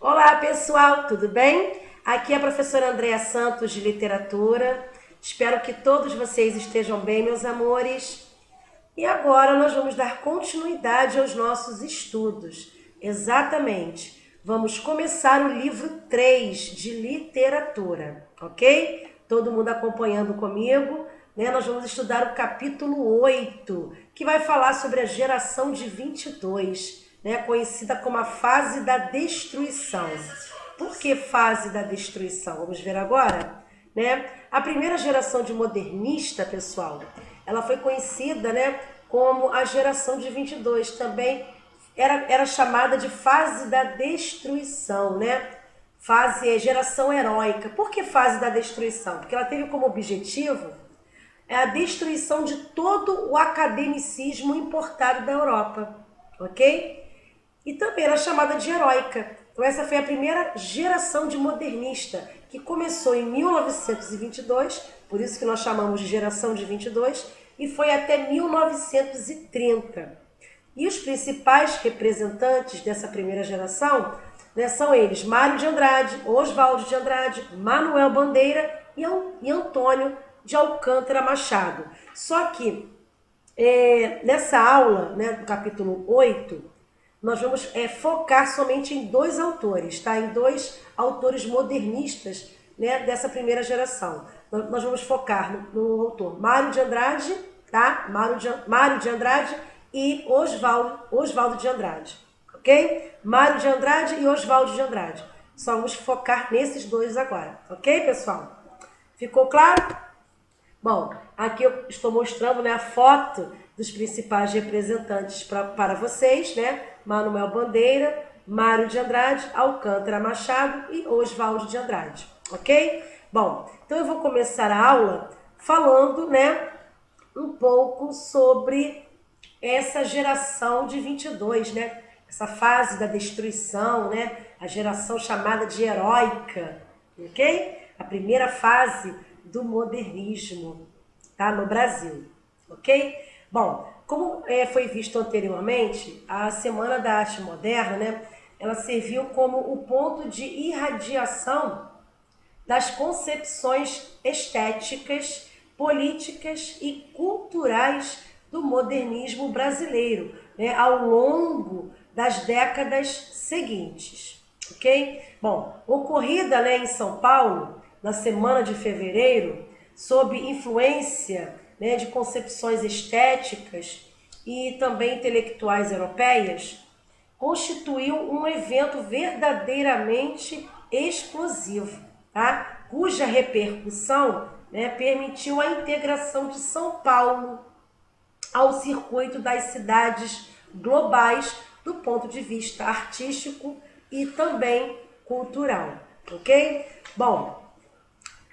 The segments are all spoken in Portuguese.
Olá pessoal, tudo bem? Aqui é a professora Andréa Santos de Literatura. Espero que todos vocês estejam bem, meus amores. E agora nós vamos dar continuidade aos nossos estudos. Exatamente. Vamos começar o livro 3 de literatura, ok? Todo mundo acompanhando comigo, né? Nós vamos estudar o capítulo 8, que vai falar sobre a geração de 22, né? Conhecida como a fase da destruição. Por que fase da destruição? Vamos ver agora, né? A primeira geração de modernista, pessoal, ela foi conhecida, né, como a geração de 22, também era chamada de fase da destruição, né? Geração heróica. Por que fase da destruição? Porque ela teve como objetivo a destruição de todo o academicismo importado da Europa, ok? E também era chamada de heróica. Então essa foi a primeira geração de modernista, que começou em 1922, por isso que nós chamamos de geração de 22, e foi até 1930. E os principais representantes dessa primeira geração, né, são eles: Mário de Andrade, Oswaldo de Andrade, Manuel Bandeira e Antônio de Alcântara Machado. Só que nessa aula, né, do capítulo 8, nós vamos focar somente em dois autores, tá? Em dois autores modernistas, né, dessa primeira geração. Nós vamos focar no autor Mário de Andrade, tá? Mário de Andrade e Oswaldo de Andrade, ok? Mário de Andrade e Oswaldo de Andrade. Só vamos focar nesses dois agora, ok, pessoal? Ficou claro? Bom, aqui eu estou mostrando, né, a foto dos principais representantes para vocês, né? Manuel Bandeira, Mário de Andrade, Alcântara Machado e Oswaldo de Andrade, ok? Bom, então eu vou começar a aula falando, né, um pouco sobre essa geração de 22, né? Essa fase da destruição, né? A geração chamada de heróica, ok? A primeira fase do modernismo, tá? No Brasil, ok? Bom, como foi visto anteriormente, a Semana da Arte Moderna, né? Ela serviu como o ponto de irradiação das concepções estéticas, políticas e culturais do modernismo brasileiro, né, ao longo das décadas seguintes, ok? Bom, ocorrida, né, em São Paulo, na semana de fevereiro, sob influência, né, de concepções estéticas e também intelectuais europeias, constituiu um evento verdadeiramente explosivo, tá? Cuja repercussão, né, permitiu a integração de São Paulo ao circuito das cidades globais do ponto de vista artístico e também cultural, ok? Bom,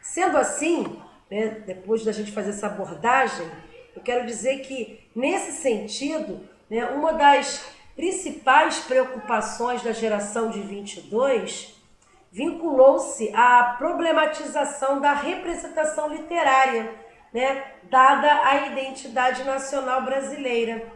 sendo assim, né, depois da gente fazer essa abordagem, eu quero dizer que, nesse sentido, né, uma das principais preocupações da geração de 22 vinculou-se à problematização da representação literária, né, dada a identidade nacional brasileira.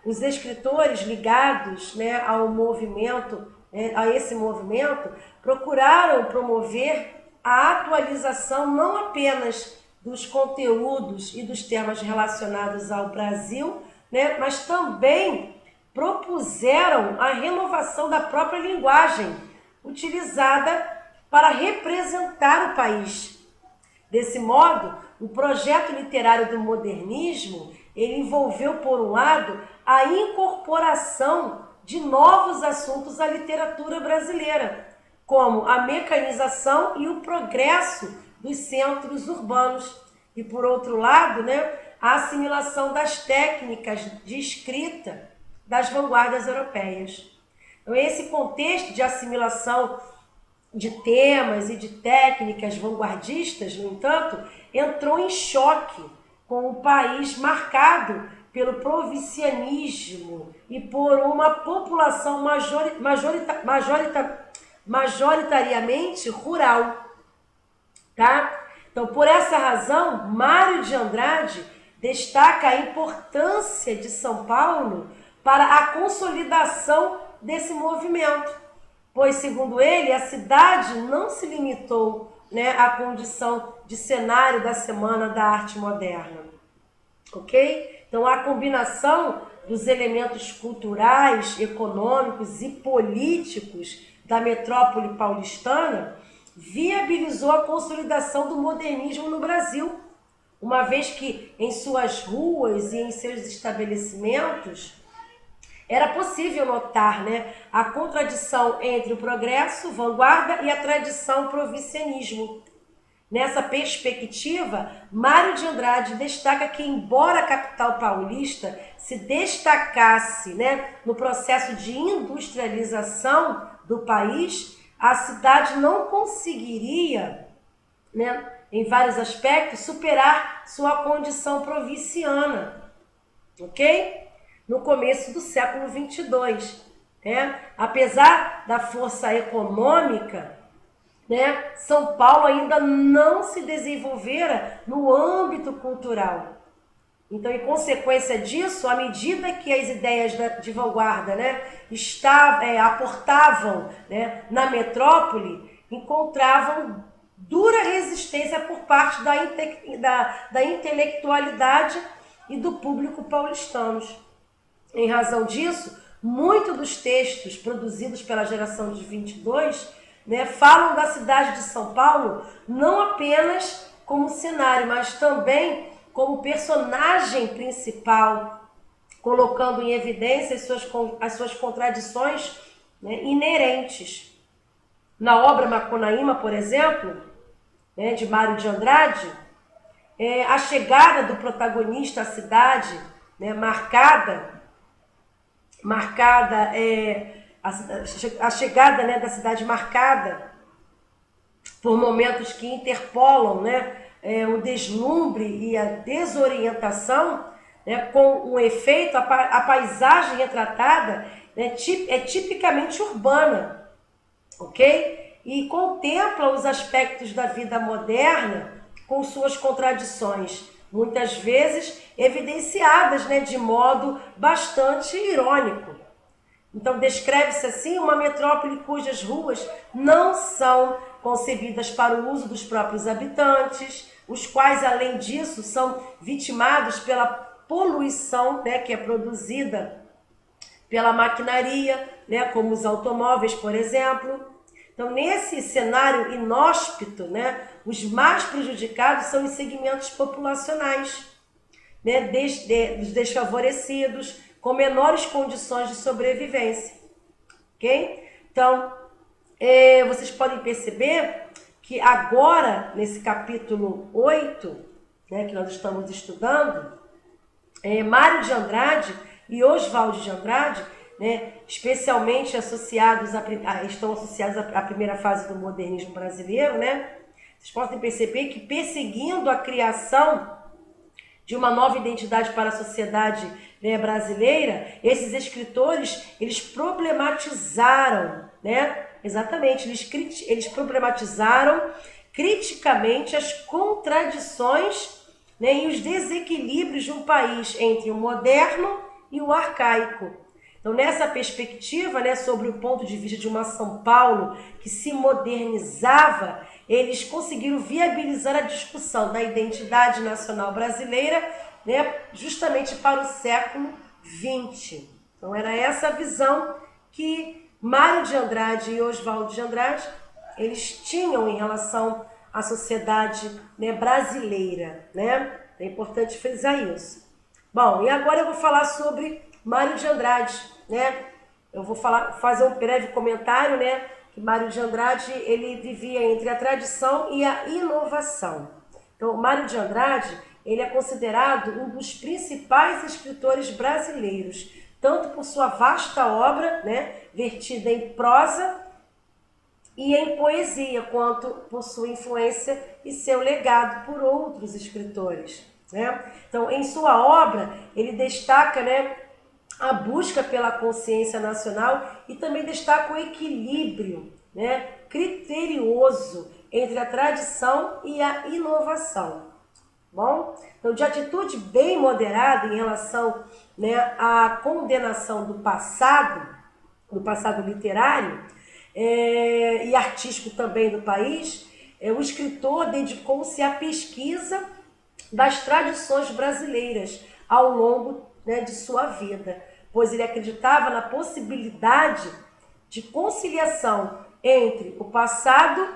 Os escritores ligados, né, ao movimento, a esse movimento, procuraram promover a atualização não apenas dos conteúdos e dos temas relacionados ao Brasil, né, mas também propuseram a renovação da própria linguagem utilizada para representar o país. Desse modo, o projeto literário do modernismo, ele envolveu, por um lado, a incorporação de novos assuntos à literatura brasileira, como a mecanização e o progresso dos centros urbanos. E, por outro lado, né, a assimilação das técnicas de escrita das vanguardas europeias. Então, esse contexto de assimilação de temas e de técnicas vanguardistas, no entanto, entrou em choque com o país marcado pelo provincianismo e por uma população majoritariamente rural, tá? Então, por essa razão, Mário de Andrade destaca a importância de São Paulo para a consolidação desse movimento. pois, segundo ele, a cidade não se limitou, né, à condição de cenário da Semana da Arte Moderna, ok? Então, a combinação dos elementos culturais, econômicos e políticos da metrópole paulistana viabilizou a consolidação do modernismo no Brasil, uma vez que em suas ruas e em seus estabelecimentos era possível notar, né, a contradição entre o progresso, vanguarda e a tradição provincianismo. Nessa perspectiva, Mário de Andrade destaca que, embora a capital paulista se destacasse, né, no processo de industrialização do país, a cidade não conseguiria, né, em vários aspectos, superar sua condição provinciana, ok? No começo do século 22, né? Apesar da força econômica, né, São Paulo ainda não se desenvolvera no âmbito cultural. Então, em consequência disso, à medida que as ideias de vanguarda, né, aportavam, né, na metrópole, encontravam dura resistência por parte da intelectualidade e do público paulistanos. Em razão disso, muitos dos textos produzidos pela geração de 22, né, falam da cidade de São Paulo não apenas como cenário, mas também como personagem principal, colocando em evidência as suas contradições, né, inerentes. Na obra Macunaíma, por exemplo, né, de Mário de Andrade, a chegada do protagonista à cidade, né, a chegada, né, da cidade marcada por momentos que interpolam, né, o deslumbre e a desorientação, né, com um efeito, a paisagem retratada, né, é tipicamente urbana, ok? E contempla os aspectos da vida moderna com suas contradições, muitas vezes evidenciadas, né, de modo bastante irônico. Então, descreve-se assim uma metrópole cujas ruas não são concebidas para o uso dos próprios habitantes, os quais, além disso, são vitimados pela poluição, né, que é produzida pela maquinaria, né, como os automóveis, por exemplo. Então, nesse cenário inóspito, né, os mais prejudicados são os segmentos populacionais, né, dos desfavorecidos, com menores condições de sobrevivência, ok? Então, vocês podem perceber que agora, nesse capítulo 8, né, que nós estamos estudando, Mário de Andrade e Oswald de Andrade, né, especialmente estão associados à primeira fase do modernismo brasileiro, né? Vocês podem perceber que, perseguindo a criação de uma nova identidade para a sociedade, né, brasileira, esses escritores, eles problematizaram, né? Exatamente, eles problematizaram criticamente as contradições, né, e os desequilíbrios de um país entre o moderno e o arcaico. Então, nessa perspectiva, né, sobre o ponto de vista de uma São Paulo que se modernizava, eles conseguiram viabilizar a discussão da identidade nacional brasileira, né, justamente para o século XX. Então, era essa a visão que Mário de Andrade e Oswald de Andrade eles tinham em relação à sociedade, né, brasileira, né? É importante frisar isso. Bom, e agora eu vou falar sobre Mário de Andrade, né? Eu vou fazer um breve comentário, né? Que Mário de Andrade ele vivia entre a tradição e a inovação. Então, Mário de Andrade ele é considerado um dos principais escritores brasileiros, tanto por sua vasta obra, né, vertida em prosa e em poesia, quanto por sua influência e seu legado por outros escritores, né? Então, em sua obra, ele destaca, né, a busca pela consciência nacional e também destaca o equilíbrio, né, criterioso entre a tradição e a inovação. Bom, então, de atitude bem moderada em relação, né, à condenação do passado literário, e artístico também do país, o escritor dedicou-se à pesquisa das tradições brasileiras ao longo, né, de sua vida, pois ele acreditava na possibilidade de conciliação entre o passado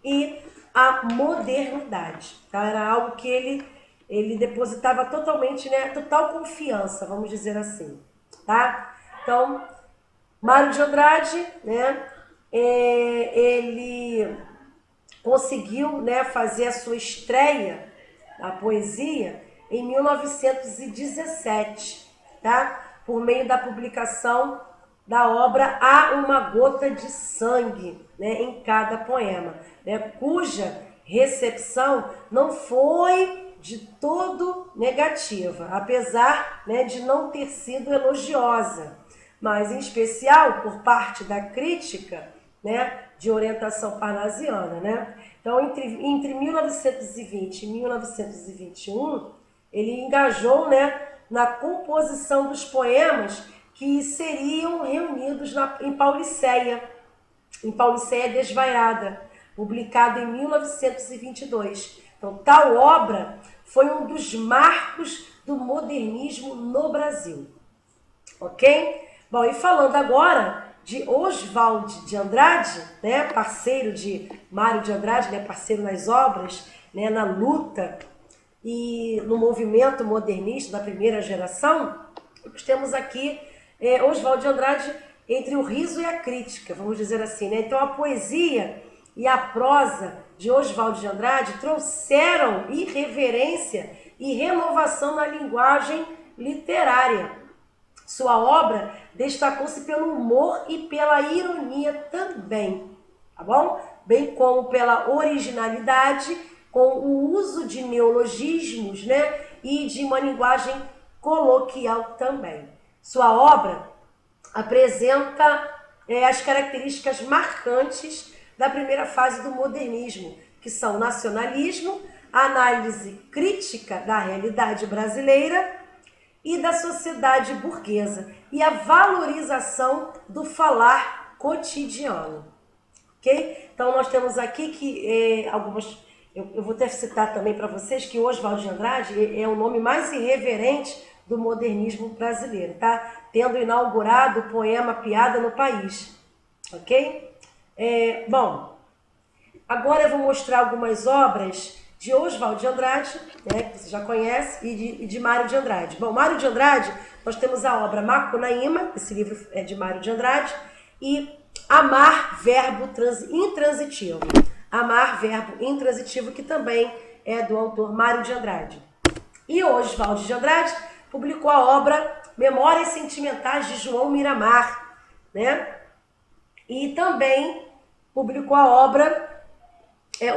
e a modernidade. Tá? Era algo que ele depositava totalmente, né, total confiança, vamos dizer assim. Tá? Então, Mário de Andrade, né, ele conseguiu, né, fazer a sua estreia na poesia em 1917, tá? Por meio da publicação da obra Há uma Gota de Sangue, né, em cada poema, né, cuja recepção não foi de todo negativa, apesar, né, de não ter sido elogiosa, mas em especial por parte da crítica, né, de orientação parnasiana, né? Então, entre 1920 e 1921, ele engajou, né, na composição dos poemas que seriam reunidos em Pauliceia Desvairada, publicado em 1922. Então, tal obra foi um dos marcos do modernismo no Brasil. Ok? Bom, e falando agora de Oswald de Andrade, né, parceiro de Mário de Andrade, né, parceiro nas obras, né, na luta e no movimento modernista da primeira geração, nós temos aqui Oswald de Andrade entre o riso e a crítica, vamos dizer assim, né? Então a poesia e a prosa de Oswald de Andrade trouxeram irreverência e renovação na linguagem literária. Sua obra destacou-se pelo humor e pela ironia também, tá bom? Bem como pela originalidade, com o uso de neologismos, né? E de uma linguagem coloquial também. Sua obra apresenta as características marcantes da primeira fase do modernismo, que são nacionalismo, análise crítica da realidade brasileira e da sociedade burguesa, e a valorização do falar cotidiano. Ok? Então, nós temos aqui que algumas... Eu vou até citar também para vocês que Oswald de Andrade é o nome mais irreverente do modernismo brasileiro, tá? Tendo inaugurado o poema Piada no País. Ok? Bom, agora eu vou mostrar algumas obras de Oswald de Andrade, né, que você já conhece, e de Mário de Andrade. Bom, Mário de Andrade, nós temos a obra Macunaíma, esse livro é de Mário de Andrade, e Amar, Verbo Intransitivo. Amar, Verbo Intransitivo, que também é do autor Mário de Andrade. E Oswald de Andrade publicou a obra Memórias Sentimentais de João Miramar, né? E também publicou a obra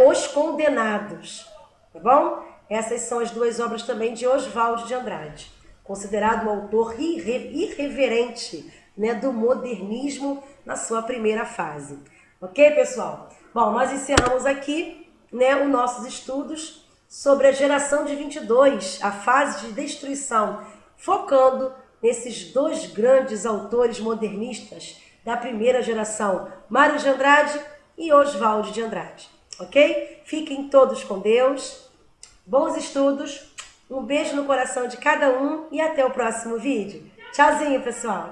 Os Condenados, tá bom? Essas são as duas obras também de Oswald de Andrade, considerado um autor irreverente, né, do modernismo na sua primeira fase. Ok, pessoal? Bom, nós encerramos aqui, né, os nossos estudos sobre a geração de 22, a fase de destruição, focando nesses dois grandes autores modernistas da primeira geração, Mário de Andrade e Oswald de Andrade. Ok? Fiquem todos com Deus, bons estudos, um beijo no coração de cada um e até o próximo vídeo. Tchauzinho, pessoal!